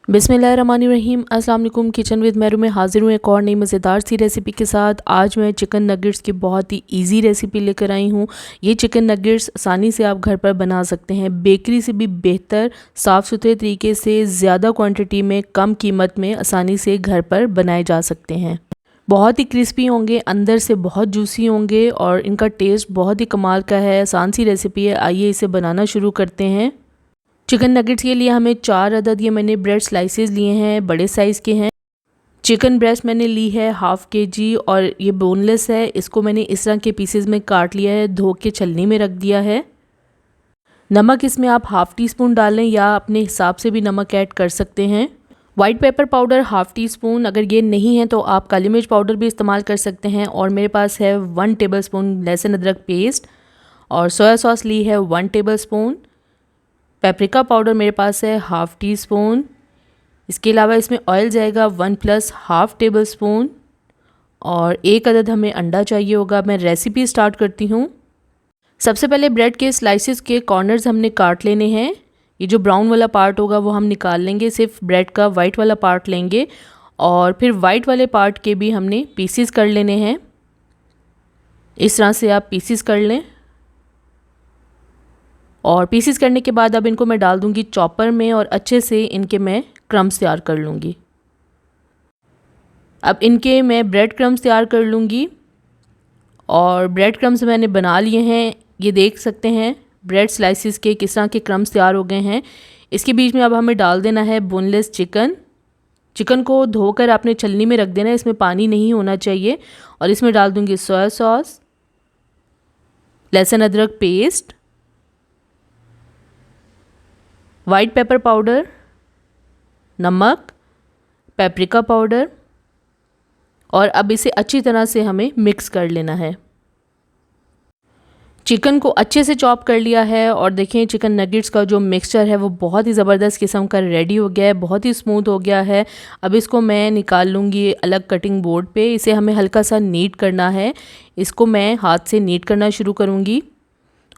बिस्मिल्लाहिर्रहमानिर्रहीम। अस्सलाम वालेकुम। किचन विद मेरू में हाज़िर हूँ एक और नई मज़ेदार सी रेसिपी के साथ। आज मैं चिकन नगेट्स की बहुत ही इजी रेसिपी लेकर आई हूँ। ये चिकन नगेट्स आसानी से आप घर पर बना सकते हैं, बेकरी से भी बेहतर, साफ़ सुथरे तरीके से, ज़्यादा क्वांटिटी में, कम कीमत में आसानी से घर पर बनाए जा सकते हैं। बहुत ही क्रिस्पी होंगे, अंदर से बहुत जूसी होंगे और इनका टेस्ट बहुत ही कमाल का है। आसान सी रेसिपी है, आइए इसे बनाना शुरू करते हैं। चिकन नगेट्स के लिए हमें 4 अदद ये मैंने ब्रेड स्लाइसेस लिए हैं, बड़े साइज़ के हैं। चिकन ब्रेस्ट मैंने ली है हाफ़ kg और ये बोनलेस है। इसको मैंने इस तरह के पीसेस में काट लिया है, धो के छलनी में रख दिया है। नमक इसमें आप हाफ़ टी स्पून डालें या अपने हिसाब से भी नमक ऐड कर सकते हैं। White pepper powder half tea spoon, अगर ये नहीं है तो आप काली मिर्च पाउडर भी इस्तेमाल कर सकते हैं। और मेरे पास है 1 टेबलस्पून लहसुन अदरक पेस्ट और सोया सॉस ली है 1 टेबलस्पून। पेपरिका पाउडर मेरे पास है हाफ़ टी स्पून। इसके अलावा इसमें ऑयल जाएगा 1 + हाफ़ टेबल स्पून और 1 अदद हमें अंडा चाहिए होगा। मैं रेसिपी स्टार्ट करती हूँ। सबसे पहले ब्रेड के स्लाइसेस के कॉर्नर्स हमने काट लेने हैं। ये जो ब्राउन वाला पार्ट होगा वो हम निकाल लेंगे, सिर्फ ब्रेड का वाइट वाला पार्ट लेंगे और फिर वाइट वाले पार्ट के भी हमने पीसीस कर लेने हैं। इस तरह से आप पीसीस कर लें और पीसीस करने के बाद अब इनको मैं डाल दूंगी चॉपर में और अच्छे से इनके मैं क्रम्स तैयार कर लूँगी। अब इनके मैं ब्रेड क्रम्स तैयार कर लूँगी और ब्रेड क्रम्स मैंने बना लिए हैं। ये देख सकते हैं ब्रेड स्लाइसिस के किस तरह के क्रम्स तैयार हो गए हैं। इसके बीच में अब हमें डाल देना है बोनलेस चिकन। चिकन को धोकर आपने छलनी में रख देना है, इसमें पानी नहीं होना चाहिए। और इसमें डाल दूँगी सोया सॉस, लहसुन अदरक पेस्ट, वाइट पेपर पाउडर, नमक, पेपरिका पाउडर और अब इसे अच्छी तरह से हमें मिक्स कर लेना है। चिकन को अच्छे से चॉप कर लिया है और देखें चिकन नगेट्स का जो मिक्सचर है वो बहुत ही ज़बरदस्त किस्म का रेडी हो गया है, बहुत ही स्मूथ हो गया है। अब इसको मैं निकाल लूँगी अलग कटिंग बोर्ड पे। इसे हमें हल्का सा नीट करना है। इसको मैं हाथ से नीट करना शुरू करूँगी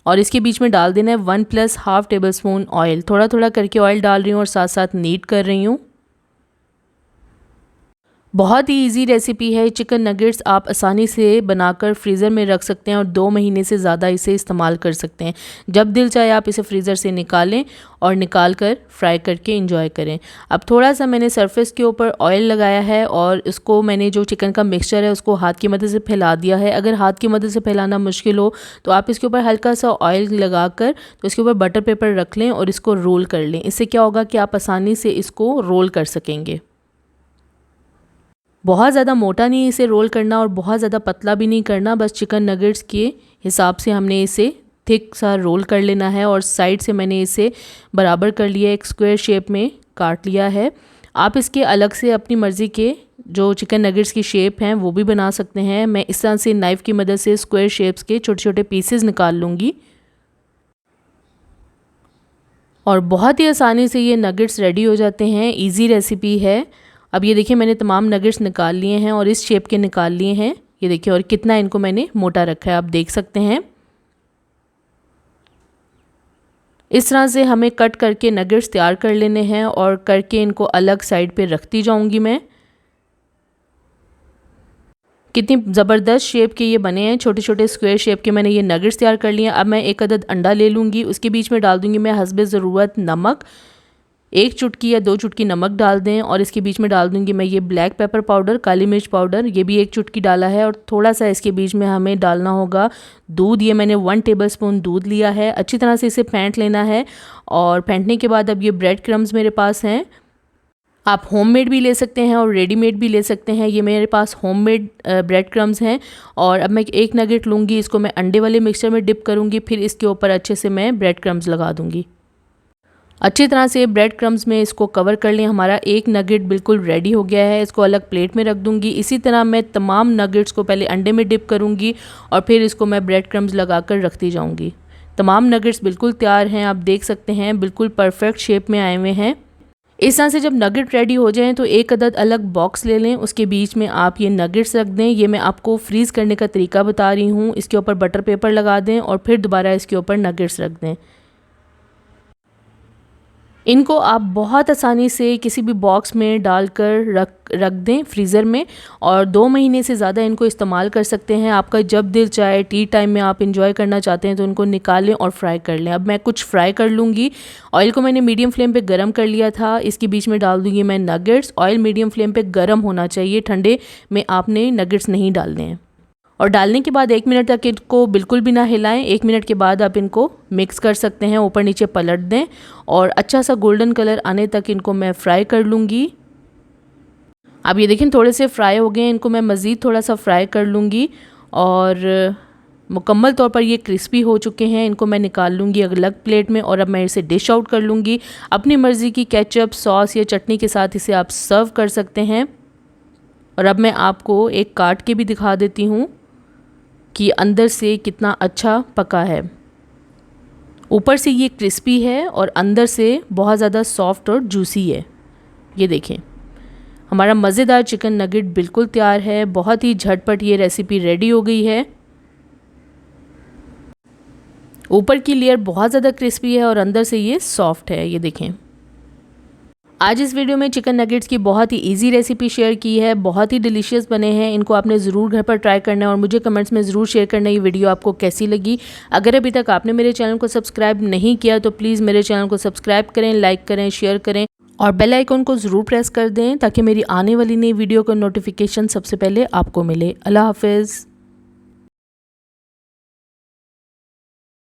और इसके बीच में डाल देना है 1 + हाफ़ टेबल स्पून ऑयल। थोड़ा थोड़ा करके ऑयल डाल रही हूँ और साथ साथ नीट कर रही हूँ। बहुत ही इजी रेसिपी है। चिकन नगेट्स आप आसानी से बनाकर फ्रीज़र में रख सकते हैं और 2 महीने से ज़्यादा इसे इस्तेमाल कर सकते हैं। जब दिल चाहे आप इसे फ्रीज़र से निकालें और निकाल कर फ्राई करके एंजॉय करें। अब थोड़ा सा मैंने सरफेस के ऊपर ऑयल लगाया है और इसको मैंने जो चिकन का मिक्सचर है उसको हाथ की मदद से फैला दिया है। अगर हाथ की मदद से फैलाना मुश्किल हो तो आप इसके ऊपर हल्का सा ऑयल लगाकर तो इसके ऊपर बटर पेपर रख लें और इसको रोल कर लें। इससे क्या होगा कि आप आसानी से इसको रोल कर सकेंगे। बहुत ज़्यादा मोटा नहीं इसे रोल करना और बहुत ज़्यादा पतला भी नहीं करना, बस चिकन नगेट्स के हिसाब से हमने इसे थिक सा रोल कर लेना है। और साइड से मैंने इसे बराबर कर लिया, एक स्क्वायर शेप में काट लिया है। आप इसके अलग से अपनी मर्ज़ी के जो चिकन नगेट्स की शेप हैं वो भी बना सकते हैं। मैं इस तरह से नाइफ़ की मदद से स्क्वायर शेप्स के छोटे छोटे पीसेस निकाल लूँगी और बहुत ही आसानी से ये नगेट्स रेडी हो जाते हैं। ईजी रेसिपी है। अब ये देखिए मैंने तमाम नगेट्स निकाल लिए हैं और इस शेप के निकाल लिए हैं। ये देखिए और कितना इनको मैंने मोटा रखा है, आप देख सकते हैं। इस तरह से हमें कट करके नगेट्स तैयार कर लेने हैं और करके इनको अलग साइड पे रखती जाऊंगी मैं। कितनी ज़बरदस्त शेप के ये बने हैं, छोटे छोटे स्क्वायर शेप के मैंने ये नगेट्स तैयार कर लिए हैं। अब मैं 1 अदद अंडा ले लूँगी, उसके बीच में डाल दूँगी मैं हस्बे ज़रूरत नमक। 1 चुटकी या 2 चुटकी नमक डाल दें और इसके बीच में डाल दूंगी मैं ये ब्लैक पेपर पाउडर, काली मिर्च पाउडर, ये भी 1 चुटकी डाला है। और थोड़ा सा इसके बीच में हमें डालना होगा दूध। ये मैंने 1 टेबलस्पून दूध लिया है। अच्छी तरह से इसे फेंट लेना है और फेंटने के बाद अब ये ब्रेड क्रम्स मेरे पास हैं। आप होममेड भी ले सकते हैं और रेडीमेड भी ले सकते हैं। ये मेरे पास होममेड ब्रेड क्रम्स हैं। और अब मैं 1 नगेट लूँगी, इसको मैं अंडे वाले मिक्सचर में डिप करूँगी, फिर इसके ऊपर अच्छे से मैं ब्रेड क्रम्स लगा दूँगी। अच्छी तरह से ब्रेड क्रम्स में इसको कवर कर लें। हमारा 1 नगेट बिल्कुल रेडी हो गया है। इसको अलग प्लेट में रख दूंगी। इसी तरह मैं तमाम नगेट्स को पहले अंडे में डिप करूंगी और फिर इसको मैं ब्रेड क्रम्स लगाकर रखती जाऊंगी। तमाम नगेट्स बिल्कुल तैयार हैं, आप देख सकते हैं बिल्कुल परफेक्ट शेप में आए हुए हैं। इस तरह से जब नगेट रेडी हो जाएं तो 1 अदद अलग बॉक्स ले लें, उसके बीच में आप ये नगेट्स रख दें। ये मैं आपको फ्रीज़ करने का तरीका बता रही हूँ। इसके ऊपर बटर पेपर लगा दें और फिर दोबारा इसके ऊपर नगेट्स रख दें। इनको आप बहुत आसानी से किसी भी बॉक्स में डालकर रख दें फ्रीज़र में, और 2 महीने से ज़्यादा इनको इस्तेमाल कर सकते हैं। आपका जब दिल चाहे, टी टाइम में आप इंजॉय करना चाहते हैं तो इनको निकालें और फ्राई कर लें। अब मैं कुछ फ्राई कर लूँगी। ऑयल को मैंने मीडियम फ्लेम पे गरम कर लिया था। इसके बीच में डाल दूँगी मैं नगेट्स। ऑयल मीडियम फ्लेम पे गरम होना चाहिए, ठंडे में आपने नगेट्स नहीं डालने हैं। और डालने के बाद 1 मिनट तक इनको बिल्कुल भी ना हिलाएं। 1 मिनट के बाद आप इनको मिक्स कर सकते हैं, ऊपर नीचे पलट दें और अच्छा सा गोल्डन कलर आने तक इनको मैं फ्राई कर लूँगी। अब ये देखें थोड़े से फ्राई हो गए हैं, इनको मैं मज़ीद थोड़ा सा फ्राई कर लूँगी और मुकम्मल तौर पर ये क्रिस्पी हो चुके हैं। इनको मैं निकाल लूँगी अलग प्लेट में और अब मैं इसे डिश आउट कर लूँगी। अपनी मर्ज़ी की केचप, सॉस या चटनी के साथ इसे आप सर्व कर सकते हैं। और अब मैं आपको एक काट के भी दिखा देती हूँ कि अंदर से कितना अच्छा पका है। ऊपर से ये क्रिस्पी है और अंदर से बहुत ज़्यादा सॉफ्ट और जूसी है। ये देखें, हमारा मज़ेदार चिकन नगेट बिल्कुल तैयार है। बहुत ही झटपट ये रेसिपी रेडी हो गई है। ऊपर की लेयर बहुत ज़्यादा क्रिस्पी है और अंदर से ये सॉफ्ट है। ये देखें, आज इस वीडियो में चिकन नगेट्स की बहुत ही इजी रेसिपी शेयर की है। बहुत ही डिलीशियस बने हैं। इनको आपने ज़रूर घर पर ट्राई करना है और मुझे कमेंट्स में ज़रूर शेयर करना है ये वीडियो आपको कैसी लगी। अगर अभी तक आपने मेरे चैनल को सब्सक्राइब नहीं किया तो प्लीज़ मेरे चैनल को सब्सक्राइब करें, लाइक करें, शेयर करें और बेल आइकन को ज़रूर प्रेस कर दें ताकि मेरी आने वाली नई वीडियो का नोटिफिकेशन सबसे पहले आपको मिले। अल्लाह हाफिज़।